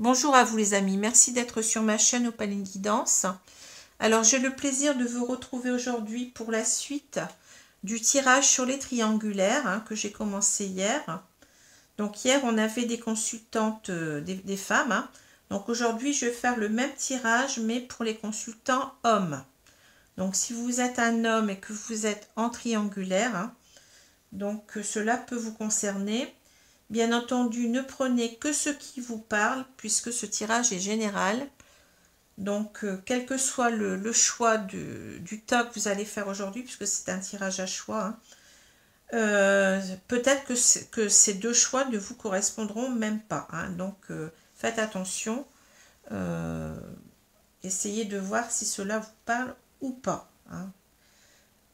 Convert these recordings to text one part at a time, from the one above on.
Bonjour à vous les amis, merci d'être sur ma chaîne Opaline Guidance. Alors j'ai le plaisir de vous retrouver aujourd'hui pour la suite du tirage sur les triangulaires que j'ai commencé hier. Donc hier on avait des consultantes, des femmes. Donc aujourd'hui je vais faire le même tirage mais pour les consultants hommes. Donc si vous êtes un homme et que vous êtes en triangulaire, donc cela peut vous concerner. Bien entendu, ne prenez que ce qui vous parle, puisque ce tirage est général. Donc, quel que soit le choix du tas que vous allez faire aujourd'hui, puisque c'est un tirage à choix, peut-être que ces deux choix ne vous correspondront même pas. Donc, faites attention. Essayez de voir si cela vous parle ou pas.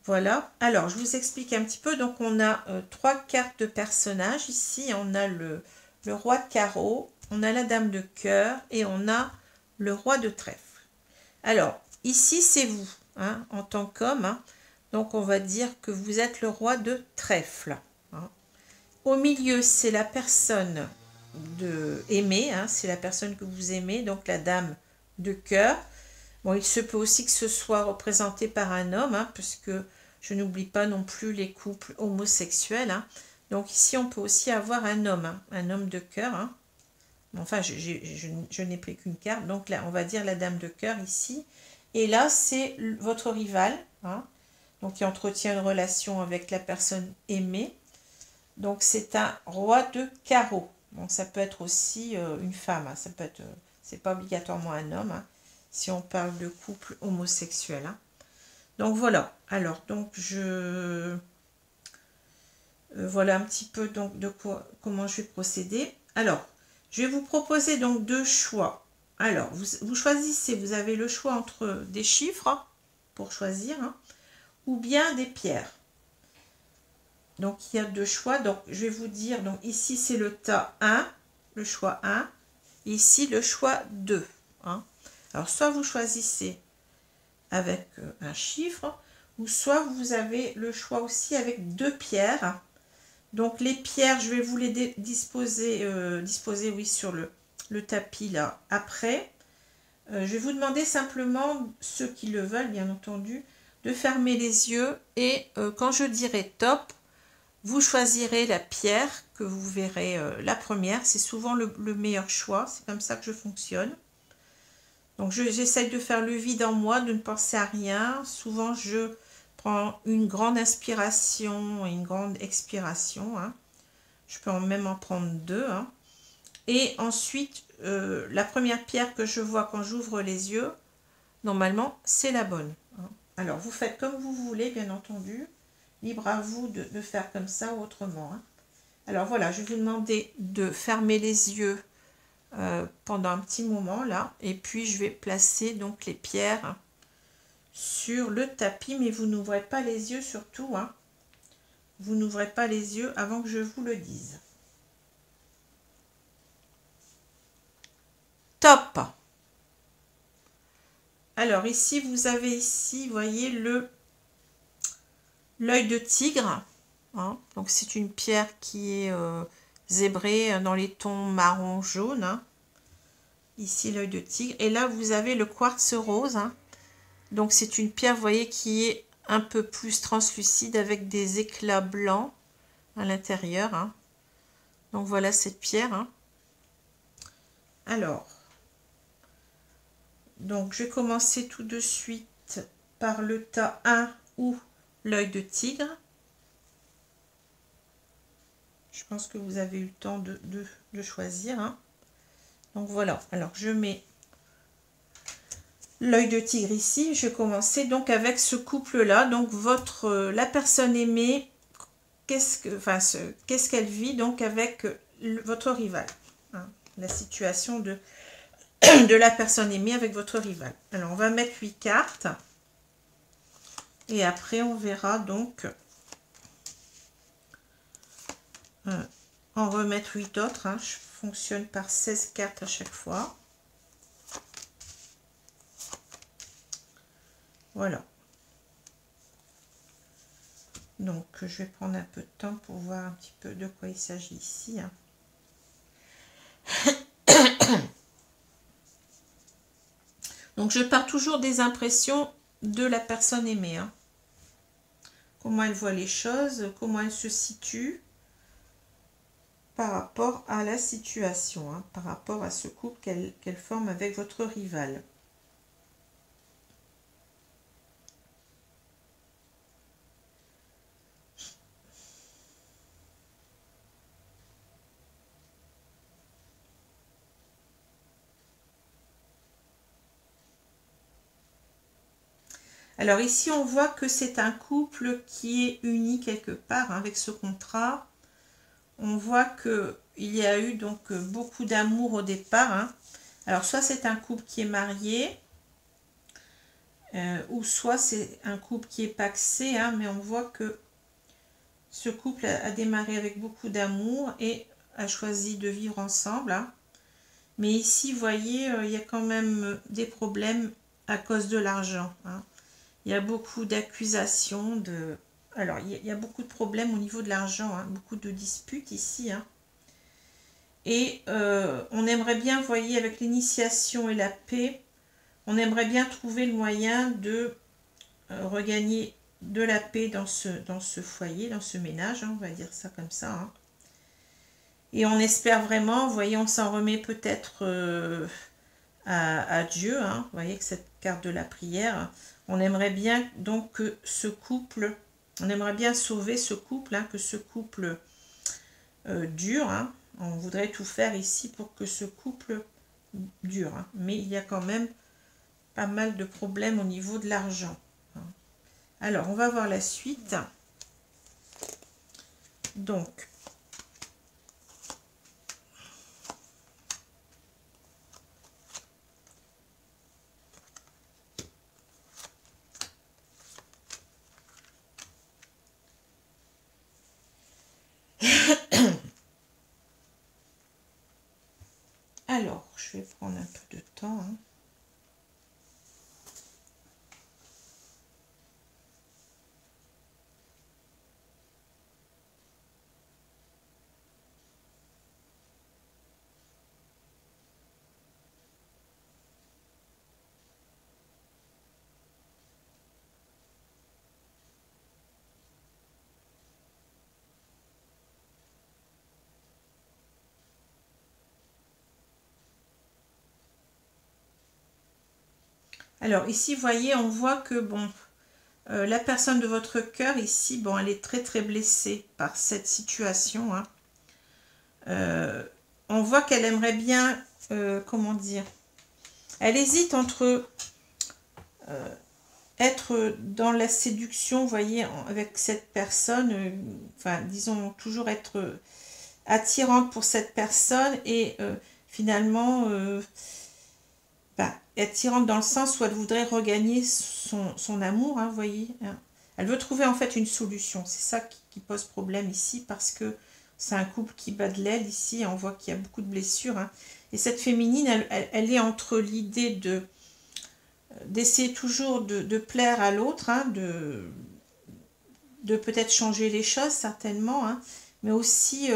Voilà, alors je vous explique un petit peu. Donc on a trois cartes de personnages ici. On a le roi de carreau, on a la dame de cœur et on a le roi de trèfle. Alors ici c'est vous, en tant qu'homme. Donc on va dire que vous êtes le roi de trèfle. Au milieu c'est la personne aimée, c'est la personne que vous aimez, donc la dame de cœur. Bon, il se peut aussi que ce soit représenté par un homme, parce que je n'oublie pas non plus les couples homosexuels. Donc ici, on peut aussi avoir un homme de cœur. Enfin, je n'ai pris qu'une carte. Donc là, on va dire la dame de cœur ici. Et là, c'est votre rival, donc qui entretient une relation avec la personne aimée. Donc c'est un roi de carreau. Donc ça peut être aussi une femme. Ça peut être, c'est pas obligatoirement un homme. Si on parle de couple homosexuel. Donc voilà, alors donc voilà un petit peu donc comment je vais procéder. Alors, je vais vous proposer donc deux choix. Alors, vous choisissez, vous avez le choix entre des chiffres pour choisir, ou bien des pierres. Donc il y a deux choix, donc je vais vous dire, donc ici c'est le tas 1, le choix 1, ici le choix 2. Alors soit vous choisissez avec un chiffre, ou soit vous avez le choix aussi avec deux pierres. Donc les pierres, je vais vous les disposer oui, sur le tapis là après. Je vais vous demander simplement, ceux qui le veulent bien entendu, de fermer les yeux et quand je dirai top, vous choisirez la pierre que vous verrez la première. C'est souvent le meilleur choix, c'est comme ça que je fonctionne. Donc j'essaye de faire le vide en moi, de ne penser à rien. Souvent je prends une grande inspiration et une grande expiration. Je peux même en prendre deux. Et ensuite, la première pierre que je vois quand j'ouvre les yeux, normalement, c'est la bonne. Alors vous faites comme vous voulez, bien entendu. Libre à vous de faire comme ça ou autrement. Alors voilà, je vais vous demander de fermer les yeux pendant un petit moment là, et puis je vais placer donc les pierres sur le tapis, mais vous n'ouvrez pas les yeux surtout, vous n'ouvrez pas les yeux avant que je vous le dise. Top. Alors ici vous avez ici, vous voyez l'œil de tigre, donc c'est une pierre qui est zébrée dans les tons marron jaune, ici l'œil de tigre, et là vous avez le quartz rose, donc c'est une pierre, vous voyez, qui est un peu plus translucide avec des éclats blancs à l'intérieur. Donc voilà cette pierre. Alors, donc je vais commencer tout de suite par le tas 1 ou l'œil de tigre. Je pense que vous avez eu le temps de choisir. Donc voilà, alors je mets l'œil de tigre ici. Je vais commencer donc avec ce couple là, donc la personne aimée, qu'est-ce qu'elle vit donc avec votre rival, la situation de la personne aimée avec votre rival. Alors on va mettre 8 cartes et après on verra donc en remettre 8 autres. Je fonctionne par 16 cartes à chaque fois. Voilà. Donc je vais prendre un peu de temps pour voir un petit peu de quoi il s'agit ici. Donc, je pars toujours des impressions de la personne aimée. Hein. Comment elle voit les choses, comment elle se situe par rapport à la situation, hein, par rapport à ce couple qu'elle forme avec votre rival. Alors ici, on voit que c'est un couple qui est uni quelque part, hein, avec ce contrat. On voit qu'il y a eu donc beaucoup d'amour au départ. Hein. Alors soit c'est un couple qui est marié, ou soit c'est un couple qui est pacsé, hein, mais on voit que ce couple a démarré avec beaucoup d'amour et a choisi de vivre ensemble. Hein. Mais ici, vous voyez, il y a quand même des problèmes à cause de l'argent. Hein. Il y a beaucoup d'accusations de... Alors, il y a beaucoup de problèmes au niveau de l'argent, hein, beaucoup de disputes ici. Hein. Et on aimerait bien, vous voyez, avec l'initiation et la paix, on aimerait bien trouver le moyen de regagner de la paix dans ce foyer, dans ce ménage, hein, on va dire ça comme ça. Hein. Et on espère vraiment, vous voyez, on s'en remet peut-être à Dieu, hein, vous voyez, que cette carte de la prière, on aimerait bien donc que ce couple, on aimerait bien sauver ce couple, hein, que ce couple dure, hein. On voudrait tout faire ici pour que ce couple dure, hein. Mais il y a quand même pas mal de problèmes au niveau de l'argent. Hein. Alors, on va voir la suite. Donc, alors, je vais prendre un peu de temps. Hein. Alors, ici, vous voyez, on voit que, bon, la personne de votre cœur, ici, bon, elle est très, très blessée par cette situation. Hein. On voit qu'elle aimerait bien, comment dire, elle hésite entre être dans la séduction, vous voyez, avec cette personne, enfin, disons, toujours être attirante pour cette personne et finalement attirante dans le sens où elle voudrait regagner son amour, hein, vous voyez. Hein. Elle veut trouver en fait une solution. C'est ça qui pose problème ici parce que c'est un couple qui bat de l'aile ici. On voit qu'il y a beaucoup de blessures. Hein. Et cette féminine, elle est entre l'idée d'essayer toujours de plaire à l'autre, hein, de peut-être changer les choses certainement, hein, mais aussi,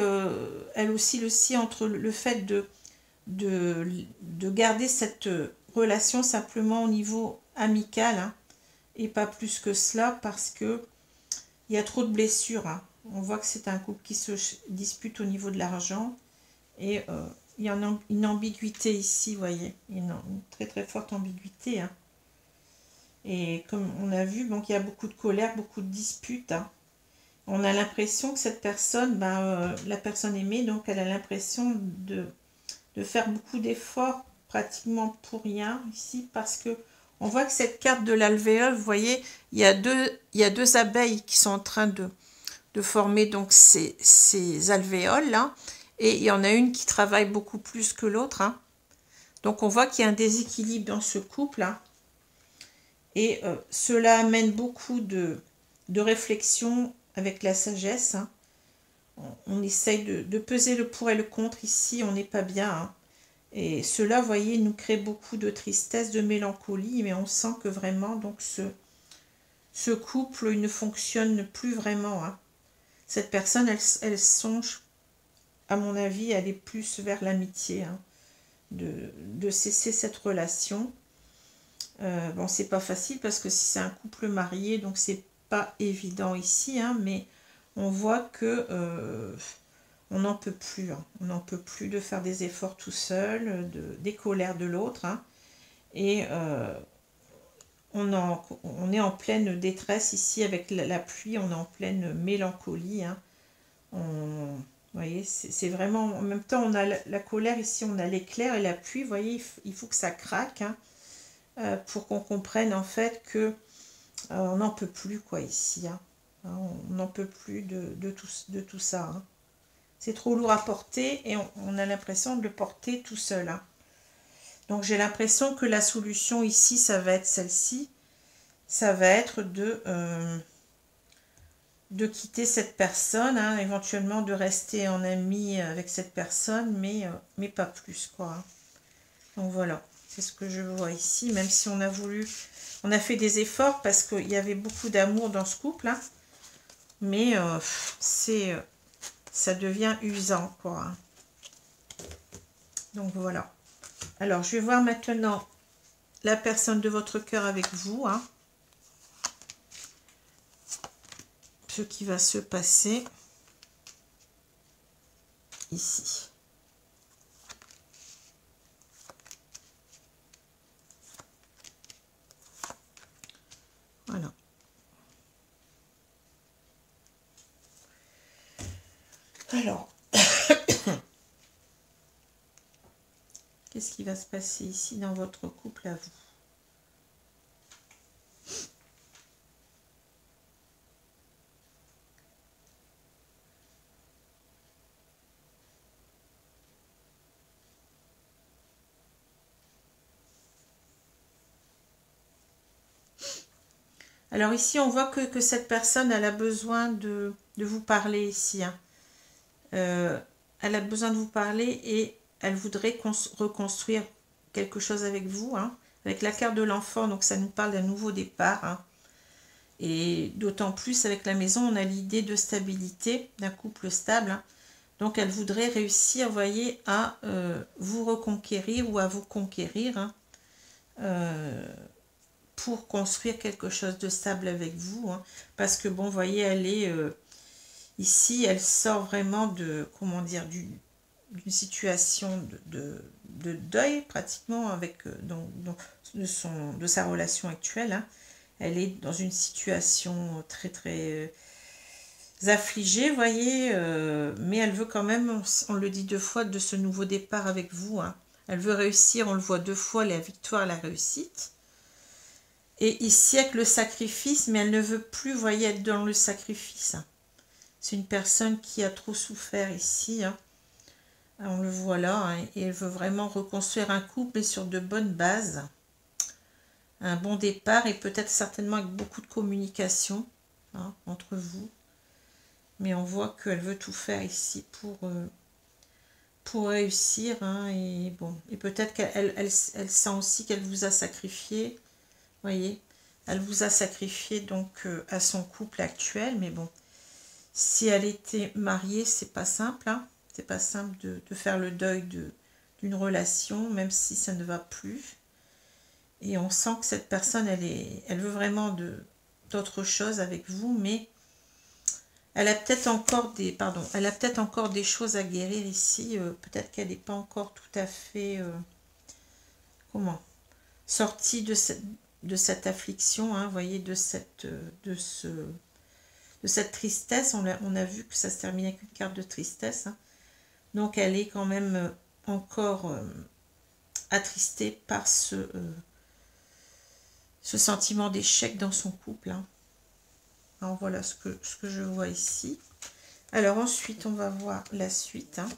elle aussi le sait entre le fait de garder cette relation simplement au niveau amical, hein, et pas plus que cela parce que il y a trop de blessures. Hein. On voit que c'est un couple qui se dispute au niveau de l'argent et il y a une ambiguïté ici, vous voyez, une très très forte ambiguïté. Hein. Et comme on a vu, donc il y a beaucoup de colère, beaucoup de disputes. Hein. On a l'impression que cette personne, la personne aimée, donc elle a l'impression de faire beaucoup d'efforts pratiquement pour rien ici parce que on voit que cette carte de l'alvéole, vous voyez, il y a deux abeilles qui sont en train de former donc ces alvéoles là, et il y en a une qui travaille beaucoup plus que l'autre. Hein. Donc on voit qu'il y a un déséquilibre dans ce couple. Hein. Et cela amène beaucoup de réflexion avec la sagesse. Hein. On essaye de peser le pour et le contre ici, on n'est pas bien. Hein. Et cela, vous voyez, nous crée beaucoup de tristesse, de mélancolie, mais on sent que vraiment, donc, ce couple, il ne fonctionne plus vraiment. Hein. Cette personne, elle songe, à mon avis, elle est plus vers l'amitié, hein, de cesser cette relation. Bon, c'est pas facile parce que si c'est un couple marié, donc c'est pas évident ici, hein, mais on voit que on n'en peut plus. Hein. On n'en peut plus de faire des efforts tout seul, des colères de l'autre. Hein, et on est en pleine détresse ici avec la pluie, on est en pleine mélancolie. Hein. Vous voyez, c'est vraiment, en même temps, on a la colère ici, on a l'éclair et la pluie, vous voyez, il faut que ça craque, hein, pour qu'on comprenne en fait que on n'en peut plus, quoi, ici. Hein. On n'en peut plus de tout ça. Hein. C'est trop lourd à porter et on a l'impression de le porter tout seul. Hein. Donc j'ai l'impression que la solution ici, ça va être celle-ci. Ça va être de quitter cette personne, hein, éventuellement de rester en ami avec cette personne, mais pas plus, quoi. Hein. Donc voilà, c'est ce que je vois ici, même si on a voulu, on a fait des efforts parce qu'il y avait beaucoup d'amour dans ce couple, hein, mais ça devient usant, quoi. Hein. Donc voilà. Alors, je vais voir maintenant la personne de votre cœur avec vous, hein. Ce qui va se passer ici. Voilà. Alors, qu'est-ce qui va se passer ici dans votre couple à vous? Alors ici, on voit que cette personne, elle a besoin de vous parler ici. Hein. Elle a besoin de vous parler et elle voudrait reconstruire quelque chose avec vous. Hein. Avec la carte de l'enfant, donc ça nous parle d'un nouveau départ. Hein. Et d'autant plus avec la maison, on a l'idée de stabilité, d'un couple stable. Hein. Donc elle voudrait réussir, vous voyez, à vous reconquérir ou à vous conquérir. Hein. Pour construire quelque chose de stable avec vous. Hein, parce que, bon, vous voyez, elle est... ici, elle sort vraiment de... Comment dire d'une situation de deuil, pratiquement, avec de sa relation actuelle. Hein. Elle est dans une situation très, très affligée, vous voyez. Mais elle veut quand même, on le dit 2 fois, de ce nouveau départ avec vous. Hein. Elle veut réussir, on le voit 2 fois, la victoire, la réussite. Et ici, avec le sacrifice, mais elle ne veut plus, vous voyez, être dans le sacrifice. C'est une personne qui a trop souffert ici. Hein. On le voit là. Hein, et elle veut vraiment reconstruire un couple et sur de bonnes bases. Un bon départ et peut-être certainement avec beaucoup de communication, hein, entre vous. Mais on voit qu'elle veut tout faire ici pour réussir. Hein, et bon, et peut-être qu'elle sent aussi qu'elle vous a sacrifié. Voyez, elle vous a sacrifié donc à son couple actuel, mais bon, si elle était mariée, c'est pas simple, hein, c'est pas simple de faire le deuil d'une relation, même si ça ne va plus. Et on sent que cette personne, elle veut vraiment d'autres choses avec vous, mais elle a peut-être encore elle a peut-être encore des choses à guérir ici. Peut-être qu'elle n'est pas encore tout à fait, sortie de cette affliction, hein, vous voyez, de cette tristesse. On a vu que ça se termine avec une carte de tristesse. Hein. Donc elle est quand même encore attristée par ce sentiment d'échec dans son couple. Hein. Alors voilà ce que je vois ici. Alors ensuite, on va voir la suite. Hein.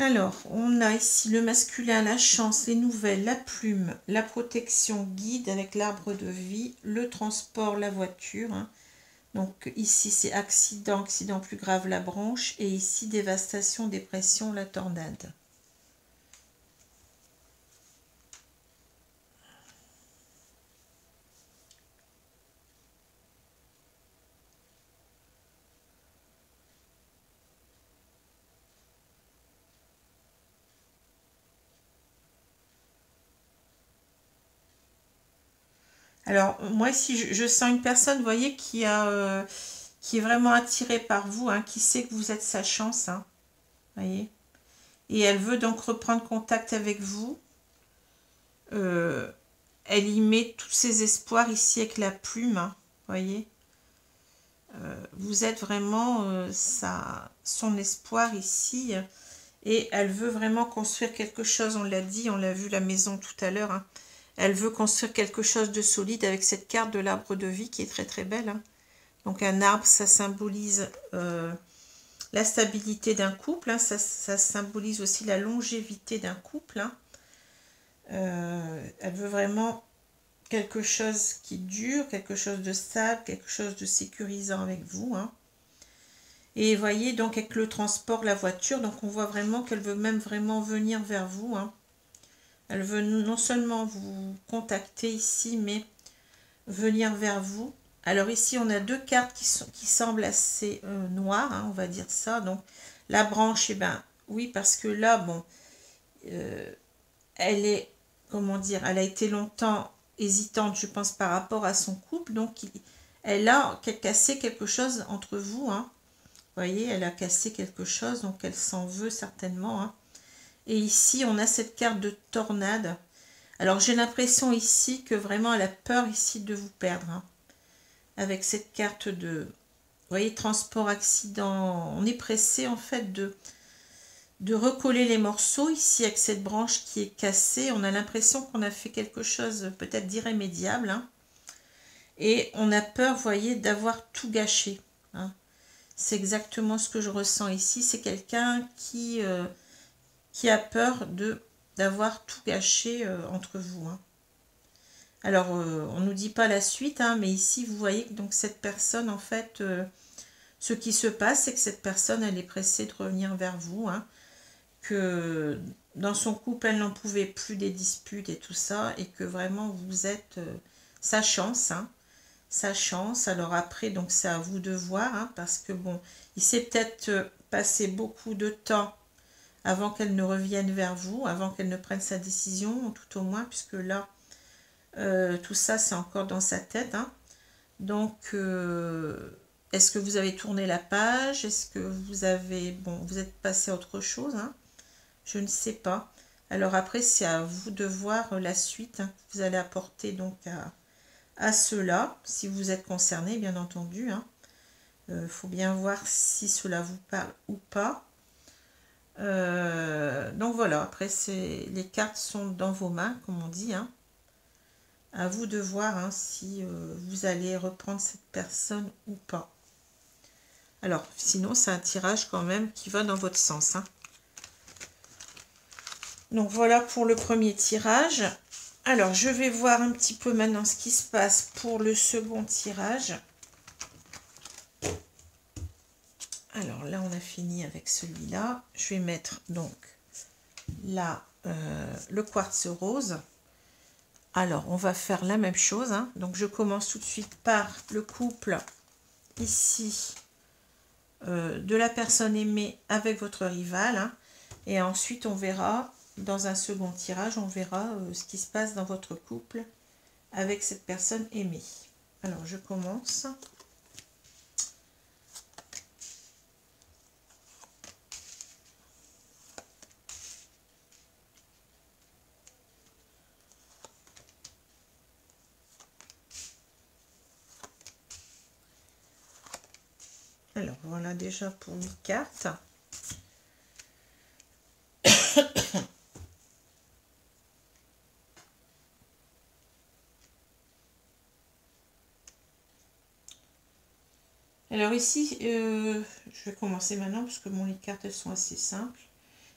Alors, on a ici le masculin, la chance, les nouvelles, la plume, la protection, guide avec l'arbre de vie, le transport, la voiture. Hein. Donc ici, c'est accident, accident plus grave, la branche. Et ici, dévastation, dépression, la tornade. Alors, moi ici, je sens une personne, vous voyez, qui est vraiment attirée par vous, hein, qui sait que vous êtes sa chance, hein, voyez. Et elle veut donc reprendre contact avec vous. Elle y met tous ses espoirs ici avec la plume, hein, voyez. Vous êtes vraiment son espoir ici. Et elle veut vraiment construire quelque chose, on l'a dit, on l'a vu la maison tout à l'heure, hein. Elle veut construire quelque chose de solide avec cette carte de l'arbre de vie qui est très très belle, hein. Donc un arbre, ça symbolise la stabilité d'un couple, hein. Ça symbolise aussi la longévité d'un couple, hein. Elle veut vraiment quelque chose qui dure, quelque chose de stable, quelque chose de sécurisant avec vous, hein. Et voyez, donc avec le transport, la voiture, donc on voit vraiment qu'elle veut même vraiment venir vers vous, hein. Elle veut non seulement vous contacter ici, mais venir vers vous. Alors ici, on a deux cartes qui semblent assez noires, hein, on va dire ça. Donc la branche, eh ben oui, parce que là, bon, elle est, comment dire, elle a été longtemps hésitante, je pense, par rapport à son couple. Donc elle a cassé quelque chose entre vous, hein. Vous voyez, elle a cassé quelque chose, donc elle s'en veut certainement, hein. Et ici, on a cette carte de tornade. Alors, j'ai l'impression ici que vraiment, elle a peur ici de vous perdre, hein. Avec cette carte de, vous voyez, transport, accident. On est pressé, en fait, de recoller les morceaux. Ici, avec cette branche qui est cassée, on a l'impression qu'on a fait quelque chose peut-être d'irrémédiable, hein. Et on a peur, vous voyez, d'avoir tout gâché, hein. C'est exactement ce que je ressens ici. C'est quelqu'un qui a peur d'avoir tout gâché entre vous, hein. Alors, on ne nous dit pas la suite, hein, mais ici, vous voyez que donc cette personne, en fait, ce qui se passe, c'est que cette personne, elle est pressée de revenir vers vous, hein, que dans son couple, elle n'en pouvait plus des disputes et tout ça, et que vraiment, vous êtes sa chance, hein, sa chance. Alors après, donc c'est à vous de voir, hein, parce que bon, il s'est peut-être passé beaucoup de temps avant qu'elle ne revienne vers vous, avant qu'elle ne prenne sa décision, tout au moins, puisque là, tout ça, c'est encore dans sa tête, hein. Donc, est-ce que vous avez tourné la page? Est-ce que vous avez... Bon, vous êtes passé à autre chose, hein? Je ne sais pas. Alors après, c'est à vous de voir la suite, hein, que vous allez apporter donc à cela, si vous êtes concerné, bien entendu, hein. Faut bien voir si cela vous parle ou pas. Donc voilà, après, les cartes sont dans vos mains, comme on dit, hein. À vous de voir, hein, si vous allez reprendre cette personne ou pas. Alors, sinon, c'est un tirage quand même qui va dans votre sens, hein. Donc, voilà pour le premier tirage. Alors, je vais voir un petit peu maintenant ce qui se passe pour le second tirage. Alors, là, on a fini avec celui-là. Je vais mettre donc là le quartz rose. Alors, on va faire la même chose, hein. Donc, je commence tout de suite par le couple ici de la personne aimée avec votre rival, hein. Et ensuite, on verra, dans un second tirage, on verra ce qui se passe dans votre couple avec cette personne aimée. Alors, je commence. Alors, voilà déjà pour 8 cartes. Alors ici, je vais commencer maintenant parce que bon, les cartes, elles sont assez simples.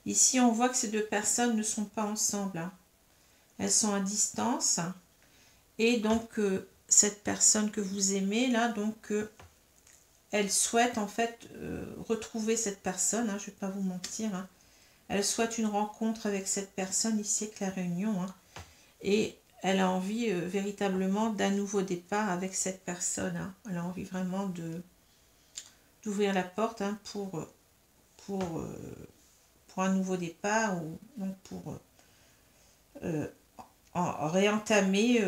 Ici, on voit que ces deux personnes ne sont pas ensemble, hein. Elles sont à distance. Et donc, cette personne que vous aimez, là, donc, elle souhaite en fait retrouver cette personne, hein, je ne vais pas vous mentir, hein. Elle souhaite une rencontre avec cette personne ici avec la réunion, hein, et elle a envie véritablement d'un nouveau départ avec cette personne, hein. Elle a envie vraiment d'ouvrir la porte, hein, pour un nouveau départ, ou donc pour réentamer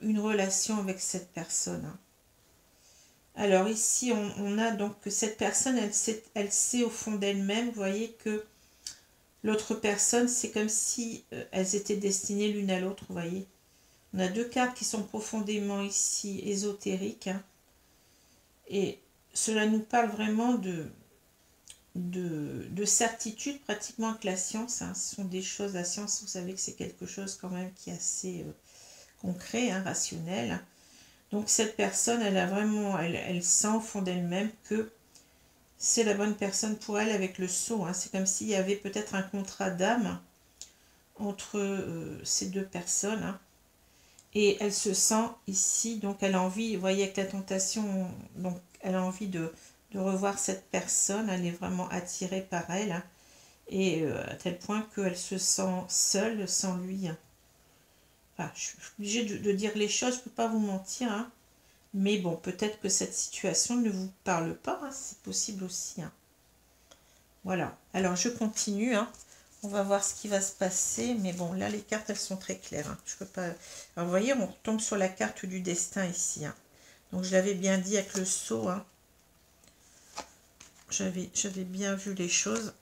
une relation avec cette personne. Alors ici, on a donc que cette personne, elle sait au fond d'elle-même, vous voyez que l'autre personne, c'est comme si elles étaient destinées l'une à l'autre, vous voyez. On a deux cartes qui sont profondément ici ésotériques. Hein, et cela nous parle vraiment de certitude pratiquement que la science. Hein, ce sont des choses, la science, vous savez que c'est quelque chose quand même qui est assez concret, hein, rationnel. Donc cette personne, elle a vraiment, elle sent au fond d'elle-même que c'est la bonne personne pour elle avec le sceau. Hein. C'est comme s'il y avait peut-être un contrat d'âme entre ces deux personnes. Hein. Et elle se sent ici, donc elle a envie, vous voyez avec la tentation, donc elle a envie de revoir cette personne, elle est vraiment attirée par elle. Hein. Et à tel point qu'elle se sent seule sans lui. Hein. Enfin, je suis obligée de dire les choses, je ne peux pas vous mentir. Hein. Mais bon, peut-être que cette situation ne vous parle pas, hein, c'est possible aussi. Hein. Voilà, alors je continue. Hein. On va voir ce qui va se passer. Mais bon, là, les cartes, elles sont très claires. Hein. Je peux pas... Alors, vous voyez, on retombe sur la carte du destin ici. Hein. Donc, je l'avais bien dit avec le sceau. Hein. J'avais bien vu les choses.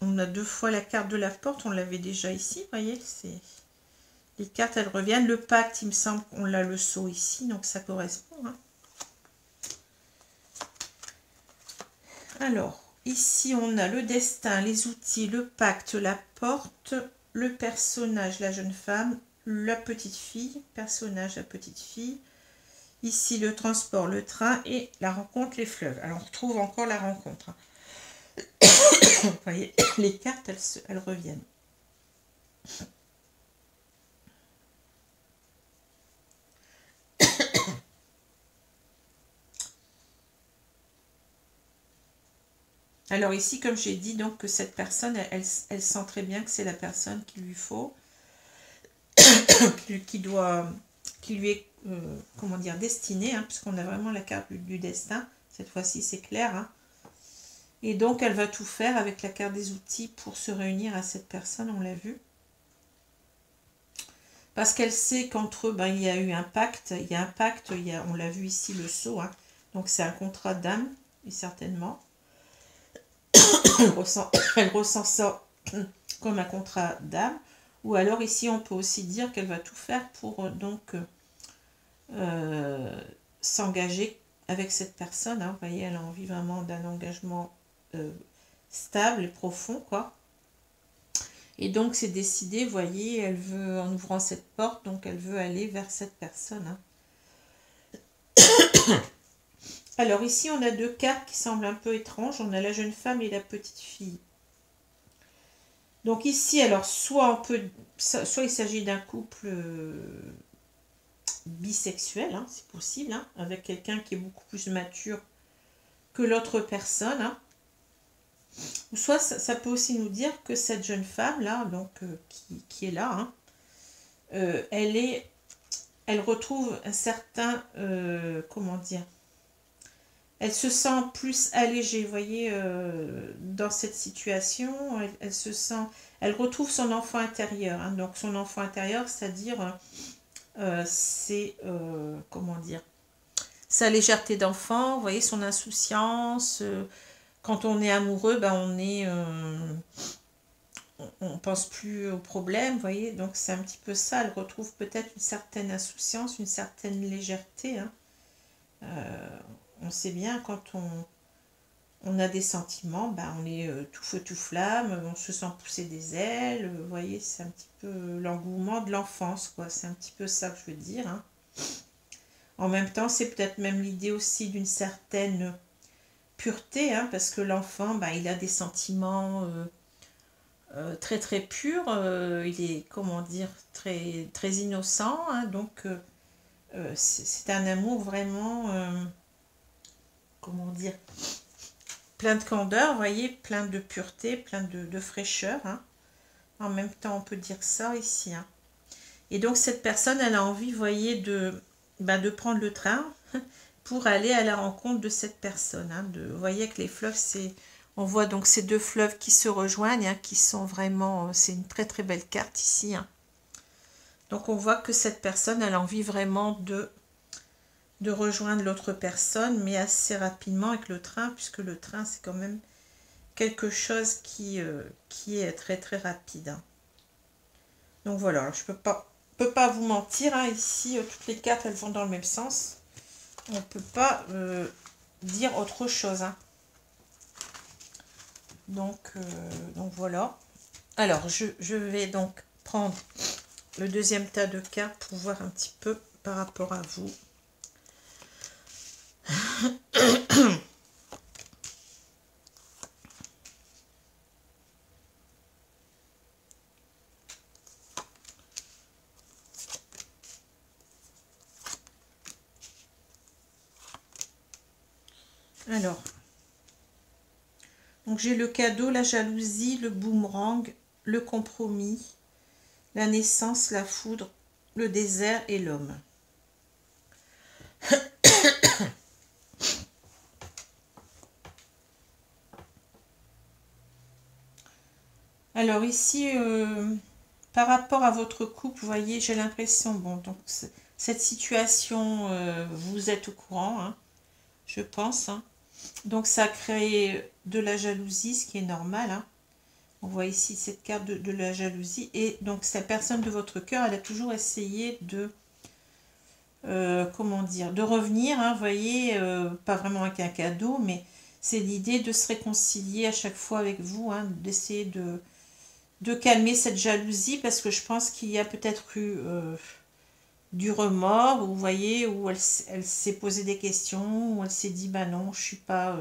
On a deux fois la carte de la porte. On l'avait déjà ici, vous voyez. Les cartes, elles reviennent. Le pacte, il me semble qu'on a le sceau ici. Donc, ça correspond. Hein. Alors, ici, on a le destin, les outils, le pacte, la porte, le personnage, la jeune femme, la petite fille, personnage, la petite fille. Ici, le transport, le train et la rencontre, les fleuves. Alors, on retrouve encore la rencontre. Vous voyez, les cartes, elles reviennent. Alors ici, comme j'ai dit, donc que cette personne, elle sent très bien que c'est la personne qu'il lui faut, qui lui est, comment dire, destinée, hein, puisqu'on a vraiment la carte du destin. Cette fois-ci, c'est clair. Hein. Et donc, elle va tout faire avec la carte des outils pour se réunir à cette personne, on l'a vu. Parce qu'elle sait qu'entre eux, ben, il y a eu un pacte. Il y a un pacte, on l'a vu ici, le sceau. Hein. Donc, c'est un contrat d'âme, certainement. Elle ressent ça comme un contrat d'âme. Ou alors ici, on peut aussi dire qu'elle va tout faire pour donc s'engager avec cette personne. Hein. Vous voyez, elle a envie vraiment d'un engagement stable et profond, quoi. Et donc, c'est décidé, vous voyez, elle veut, en ouvrant cette porte, donc elle veut aller vers cette personne. Hein. Alors ici, on a deux cartes qui semblent un peu étranges. On a la jeune femme et la petite fille. Donc ici, alors, soit il s'agit d'un couple bisexuel, hein, c'est possible, hein, avec quelqu'un qui est beaucoup plus mature que l'autre personne. Hein. Ou soit ça peut aussi nous dire que cette jeune femme-là, donc qui est là, hein, elle retrouve un certain, comment dire, elle se sent plus allégée, vous voyez, dans cette situation, elle retrouve son enfant intérieur. Hein, donc son enfant intérieur, c'est-à-dire, c'est, comment dire, sa légèreté d'enfant, vous voyez, son insouciance. Quand on est amoureux, ben on pense plus aux problèmes, vous voyez. Donc c'est un petit peu ça, elle retrouve peut-être une certaine insouciance, une certaine légèreté. Hein. On sait bien quand on a des sentiments, ben on est tout feu tout flamme, on se sent pousser des ailes, vous voyez, c'est un petit peu l'engouement de l'enfance, quoi. C'est un petit peu ça que je veux dire. Hein. En même temps, c'est peut-être même l'idée aussi d'une certaine pureté, hein, parce que l'enfant, ben, il a des sentiments très très purs, il est, comment dire, très, très innocent, hein, donc c'est un amour vraiment, comment dire, plein de candeur, vous voyez, plein de pureté, plein de fraîcheur. Hein. En même temps, on peut dire ça ici. Hein. Et donc, cette personne, elle a envie, vous voyez, de prendre le train pour aller à la rencontre de cette personne. Hein. Vous voyez que les fleuves, on voit donc ces deux fleuves qui se rejoignent, hein, qui sont vraiment, c'est une très très belle carte ici. Hein. Donc on voit que cette personne, elle a envie vraiment de rejoindre l'autre personne, mais assez rapidement avec le train, puisque le train, c'est quand même quelque chose qui est très très rapide. Hein. Donc voilà, alors je peux pas vous mentir, hein, ici, toutes les cartes, elles vont dans le même sens. On ne peut pas dire autre chose. Hein. Donc voilà. Alors, je vais donc prendre le deuxième tas de cartes pour voir un petit peu par rapport à vous. Alors, donc j'ai le cadeau, la jalousie, le boomerang, le compromis, la naissance, la foudre, le désert et l'homme. Alors ici, par rapport à votre couple, vous voyez, j'ai l'impression, bon, donc cette situation, vous êtes au courant, hein, je pense. Hein. Donc ça a créé de la jalousie, ce qui est normal. Hein. On voit ici cette carte de la jalousie. Et donc cette personne de votre cœur, elle a toujours essayé de, comment dire, de revenir. Hein, vous voyez, pas vraiment avec un cadeau, mais c'est l'idée de se réconcilier à chaque fois avec vous, hein, d'essayer de calmer cette jalousie, parce que je pense qu'il y a peut-être eu du remords, vous voyez, où elle s'est posé des questions, où elle s'est dit, bah non, je suis pas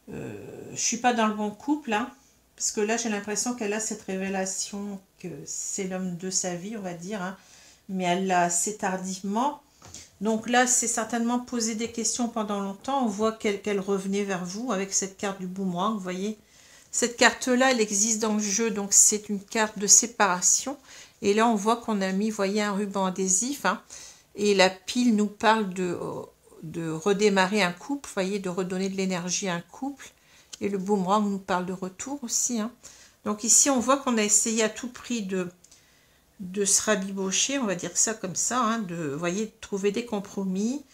dans le bon couple, hein, parce que là, j'ai l'impression qu'elle a cette révélation que c'est l'homme de sa vie, on va dire, hein, mais elle l'a assez tardivement. Donc là, c'est certainement posé des questions pendant longtemps. On voit qu'elle revenait vers vous avec cette carte du boomerang, vous voyez. Cette carte-là, elle existe dans le jeu, donc c'est une carte de séparation. Et là, on voit qu'on a mis, vous voyez, un ruban adhésif. Hein, et la pile nous parle de redémarrer un couple, vous voyez, de redonner de l'énergie à un couple. Et le boomerang nous parle de retour aussi. Hein. Donc ici, on voit qu'on a essayé à tout prix de se rabibocher, on va dire ça comme ça, hein, vous voyez, de trouver des compromis,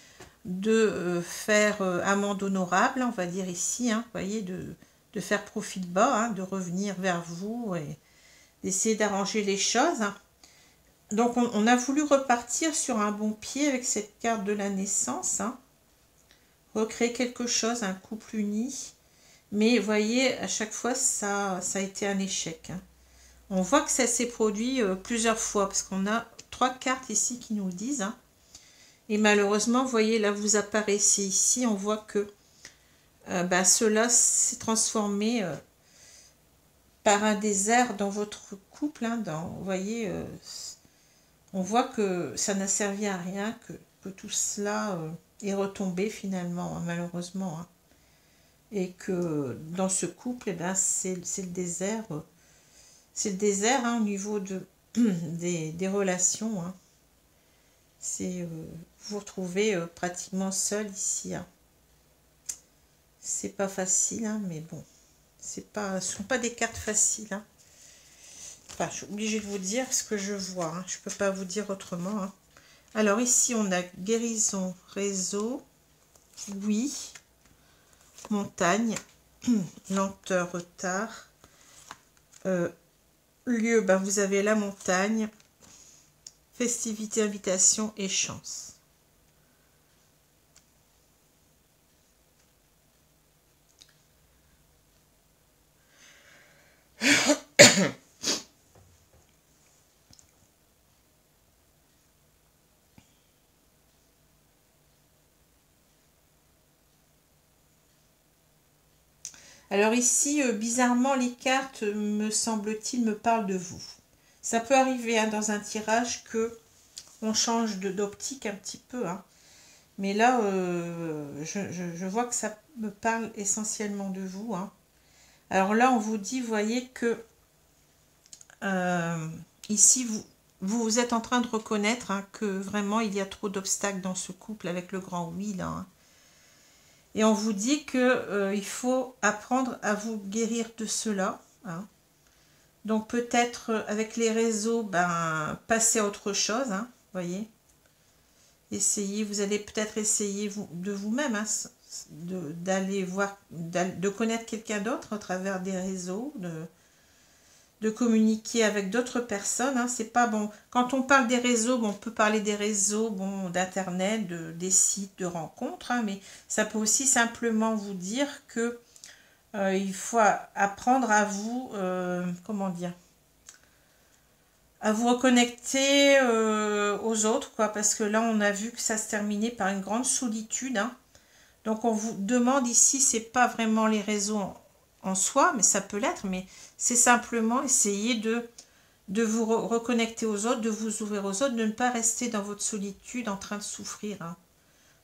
de faire amende honorable, on va dire ici, hein, vous voyez, de faire profil bas, hein, de revenir vers vous et d'essayer d'arranger les choses. Hein. Donc on a voulu repartir sur un bon pied avec cette carte de la naissance, hein, recréer quelque chose, un couple uni, mais vous voyez, à chaque fois, ça a été un échec. Hein. On voit que ça s'est produit plusieurs fois, parce qu'on a 3 cartes ici qui nous le disent. Hein. Et malheureusement, vous voyez, là, vous apparaissez ici, on voit que cela s'est transformé par un désert dans votre couple. Hein, vous voyez, on voit que ça n'a servi à rien, que tout cela est retombé finalement, hein, malheureusement. Hein. Et que dans ce couple, c'est le désert. C'est le désert, hein, au niveau des relations. Hein. C'est vous vous retrouvez pratiquement seul ici. Hein. C'est pas facile, hein, mais bon, ce sont pas des cartes faciles. Hein. Enfin, je suis obligée de vous dire ce que je vois. Hein. Je peux pas vous dire autrement. Hein. Alors ici, on a guérison, réseau, oui, montagne, lenteur, retard. Lieu, vous avez la montagne, festivité, invitation et chance. Alors ici, bizarrement, les cartes, me semble-t-il, me parlent de vous. Ça peut arriver, hein, dans un tirage que on change d'optique un petit peu. Hein. Mais là, je vois que ça me parle essentiellement de vous. Hein. Alors là, on vous dit, vous voyez que ici, vous êtes en train de reconnaître, hein, que vraiment, il y a trop d'obstacles dans ce couple avec le grand oui, là. Hein. Et on vous dit que il faut apprendre à vous guérir de cela. Hein. Donc peut-être avec les réseaux, ben, passer à autre chose, hein, voyez. Essayez, vous allez peut-être essayer de vous-même, hein, d'aller voir, de connaître quelqu'un d'autre à travers des réseaux, de communiquer avec d'autres personnes. Hein. C'est pas bon. Quand on parle des réseaux, bon, on peut parler des réseaux, bon, d'internet, des sites de rencontres, hein, mais ça peut aussi simplement vous dire que il faut apprendre à vous, comment dire, à vous reconnecter aux autres, quoi, parce que là, on a vu que ça se terminait par une grande solitude. Hein. Donc, on vous demande ici, c'est pas vraiment les réseaux en soi, mais ça peut l'être, mais c'est simplement essayer de vous reconnecter aux autres, de vous ouvrir aux autres, de ne pas rester dans votre solitude en train de souffrir. Hein.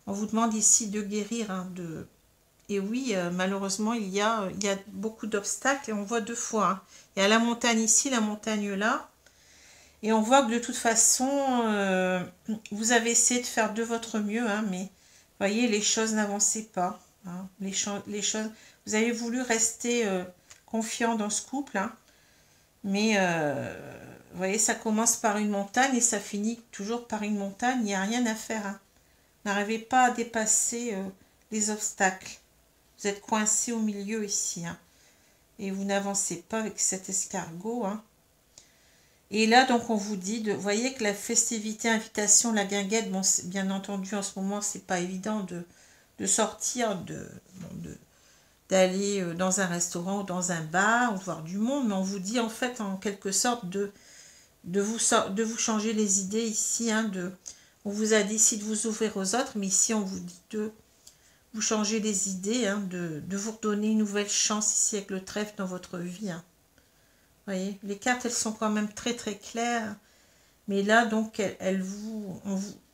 On vous demande ici de guérir. Hein, Et oui, malheureusement, il y a beaucoup d'obstacles et on voit deux fois. Hein. Il y a la montagne ici, la montagne là. Et on voit que de toute façon, vous avez essayé de faire de votre mieux, hein, mais vous voyez, les choses n'avançaient pas. Hein. Les choses, vous avez voulu rester confiant dans ce couple, hein, mais vous voyez, ça commence par une montagne et ça finit toujours par une montagne. Il n'y a rien à faire. Hein. N'arrivez pas à dépasser les obstacles. Vous êtes coincé au milieu ici. Hein, et vous n'avancez pas avec cet escargot. Hein. Et là, donc, on vous dit, vous voyez que la festivité, invitation, la guinguette, bon, bien entendu, en ce moment, c'est pas évident de sortir, d'aller dans un restaurant ou dans un bar ou de voir du monde, mais on vous dit, en fait, en quelque sorte, de vous changer les idées ici. Hein, on vous a dit ici de vous ouvrir aux autres, mais ici, on vous dit de vous changer les idées, hein, de vous redonner une nouvelle chance ici avec le trèfle dans votre vie. Hein. Vous voyez, les cartes, elles sont quand même très très claires. Mais là, donc,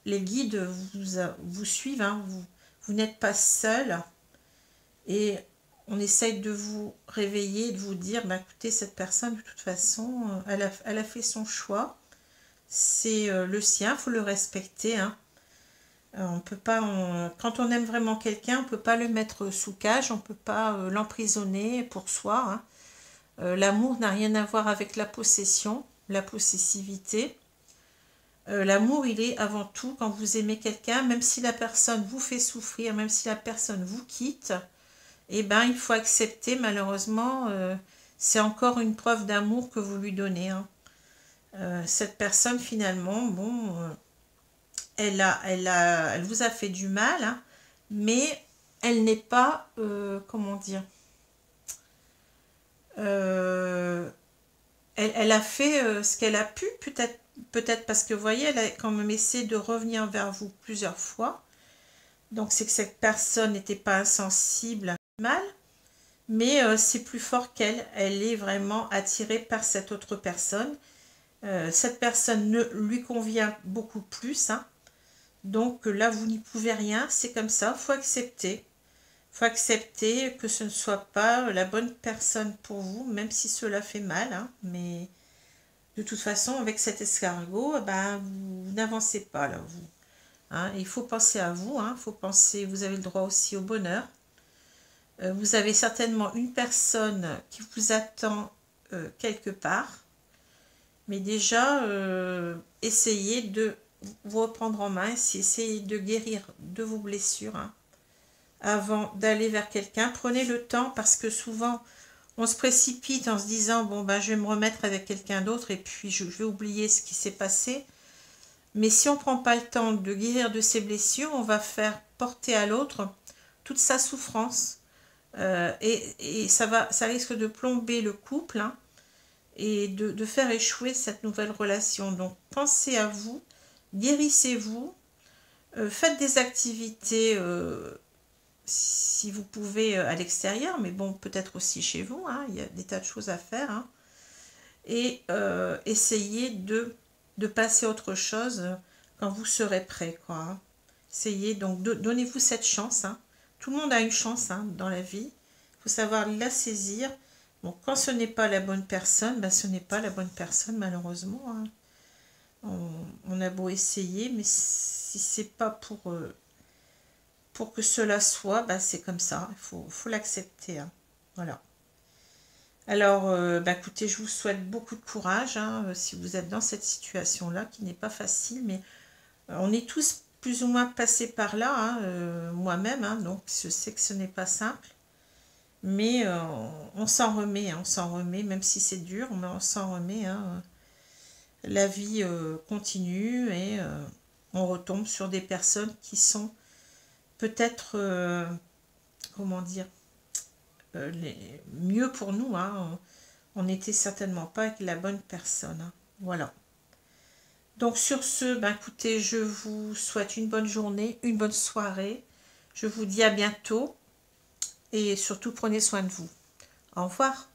les guides vous suivent. Hein, vous n'êtes pas seul. Et on essaye de vous réveiller, de vous dire, bah, écoutez, cette personne, de toute façon, elle a fait son choix. C'est le sien, il faut le respecter. Hein. On peut pas, quand on aime vraiment quelqu'un, on ne peut pas le mettre sous cage, on ne peut pas l'emprisonner pour soi. Hein. L'amour n'a rien à voir avec la possession, la possessivité. L'amour, il est avant tout quand vous aimez quelqu'un, même si la personne vous fait souffrir, même si la personne vous quitte, eh ben, il faut accepter, malheureusement, c'est encore une preuve d'amour que vous lui donnez. Hein. Cette personne, finalement, bon, elle vous a fait du mal, hein, mais elle n'est pas, comment dire, elle a fait ce qu'elle a pu, peut-être parce que, vous voyez, elle a quand même essayé de revenir vers vous plusieurs fois. Donc, c'est que cette personne n'était pas insensible, mal, mais c'est plus fort qu'elle. Elle est vraiment attirée par cette autre personne. Cette personne ne lui convient beaucoup plus. Hein. Donc, là, vous n'y pouvez rien. C'est comme ça, il faut accepter. Il faut accepter que ce ne soit pas la bonne personne pour vous, même si cela fait mal. Hein, mais de toute façon, avec cet escargot, ben, vous n'avancez pas là, vous. Hein, il faut penser à vous. Hein, faut penser, vous avez le droit aussi au bonheur. Vous avez certainement une personne qui vous attend quelque part. Mais déjà, essayez de vous reprendre en main, essayez de guérir de vos blessures. Hein, avant d'aller vers quelqu'un. Prenez le temps parce que souvent on se précipite en se disant bon ben je vais me remettre avec quelqu'un d'autre et puis je vais oublier ce qui s'est passé. Mais si on ne prend pas le temps de guérir de ses blessures, on va faire porter à l'autre toute sa souffrance et ça risque de plomber le couple hein, et de faire échouer cette nouvelle relation. Donc pensez à vous, guérissez-vous, faites des activités si vous pouvez à l'extérieur, mais bon, peut-être aussi chez vous, hein, il y a des tas de choses à faire. Hein, et essayez de passer à autre chose quand vous serez prêt. Quoi, hein. Essayez donc, donnez-vous cette chance. Hein. Tout le monde a une chance hein, dans la vie. Il faut savoir la saisir. Bon, quand ce n'est pas la bonne personne, ben, ce n'est pas la bonne personne, malheureusement. Hein. On a beau essayer, mais si c'est pas pour que cela soit, bah, c'est comme ça, il faut l'accepter. Hein. Voilà. Alors, bah, écoutez, je vous souhaite beaucoup de courage hein, si vous êtes dans cette situation-là, qui n'est pas facile, mais on est tous plus ou moins passés par là, hein, moi-même, hein, donc je sais que ce n'est pas simple, mais on s'en remet, hein, on s'en remet, même si c'est dur, mais on s'en remet. Hein, la vie continue et on retombe sur des personnes qui sont peut-être, comment dire, mieux pour nous. Hein, on n'était certainement pas avec la bonne personne. Hein, voilà. Donc sur ce, ben écoutez, je vous souhaite une bonne journée, une bonne soirée. Je vous dis à bientôt et surtout prenez soin de vous. Au revoir.